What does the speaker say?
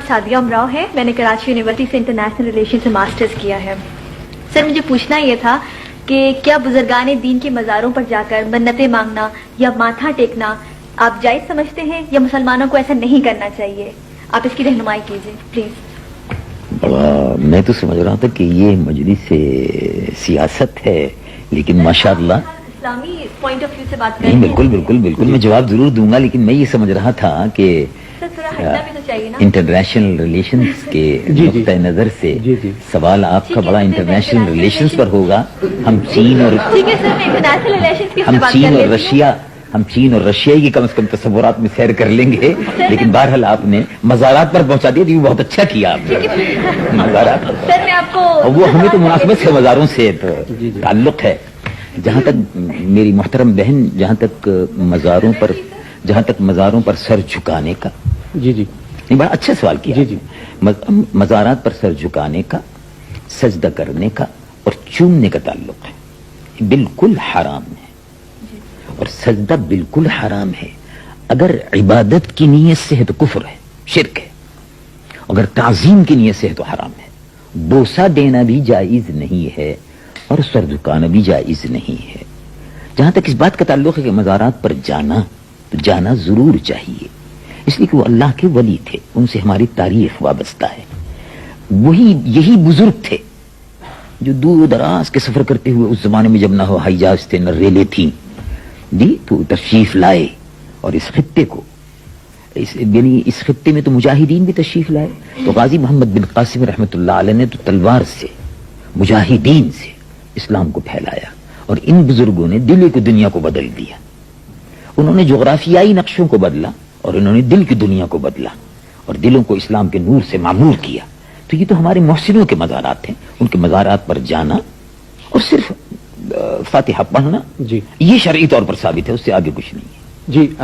सादिया उमराव है, मैंने कराची यूनिवर्सिटी से इंटरनेशनल रिलेशन से मास्टर्स किया है। सर मुझे पूछना ये था कि क्या बुजुर्गान दीन के मज़ारों पर जाकर मन्नतें मांगना या माथा टेकना आप जायज़ समझते हैं या मुसलमानों को ऐसा नहीं करना चाहिए? आप इसकी रहनुमाई कीजिए प्लीज। बड़ा मैं तो समझ रहा था कि ये मजलिस से सियासत है, लेकिन माशाअल्लाह इस्लामी पॉइंट ऑफ व्यू से बात नहीं, करें। बिल्कुल बिल्कुल बिल्कुल मैं जवाब जरूर दूंगा, लेकिन मैं ये समझ रहा था कि सर थोड़ा हटना भी तो चाहिए ना। इंटरनेशनल रिलेशंस के नुक्ता नजर से सवाल आपका बड़ा इंटरनेशनल रिलेशंस पर होगा। हम चीन और ठीक है सर, मैं इंटरनेशनल रिलेशंस की हम बात चीन कर और लेती हूँ। रशिया हम चीन और रशिया की कम से कम तस्वुरात में सैर कर लेंगे, लेकिन बहरहाल आपने मज़ारात पर पहुंचा दिया, तो बहुत अच्छा किया आपने मज़ारात पर। सर मैं आपको और वो हमें तो मुनासिबत से मज़ारों से ताल्लुक है। जहाँ तक मेरी मोहतरम बहन, जहाँ तक मज़ारों पर सर झुकाने का, जी ये बड़ा अच्छा सवाल किया। जी। मज़ारात पर सर झुकाने का, सजदा करने का और चूमने का ताल्लुक है, ये बिल्कुल हराम है। और सजदा बिल्कुल हराम है। अगर इबादत की नीयत से है तो कुफ्र है, शिरक है। अगर ताज़ीम की नीयत से है तो हराम है। बोसा देना भी जायज नहीं है और सर झुकाना भी जायज नहीं है। जहां तक इस बात का ताल्लुक है कि मज़ारात पर जाना, तो जाना जरूर चाहिए, इसलिए कि वो अल्लाह के वली थे, उनसे हमारी तारीख वाबस्ता है। यही बुजुर्ग थे जो दूर दराज के सफर करते हुए, उस जमाने में जब ना हो हवाई जहाज थे न रेले थी जी, तो तशरीफ लाए और इस खित्ते को, इस खित्ते में तो मुजाहिदीन भी तशरीफ लाए। तो गाजी मोहम्मद बिन कासिम रहमतुल्लाह अलैह ने तो तलवार से, मुजाहिदीन से इस्लाम को फैलाया, और इन बुजुर्गों ने दिल की दुनिया को बदल दिया। उन्होंने जोग्राफियाई नक्शों को बदला और इन्होंने दिल की दुनिया को बदला और दिलों को इस्लाम के नूर से मामूर किया। तो ये तो हमारे मोहसिनों के मज़ारात हैं। उनके मज़ारात पर जाना और सिर्फ फातिहा पढ़ना जी, ये शरई तौर पर साबित है, उससे आगे कुछ नहीं है। जी।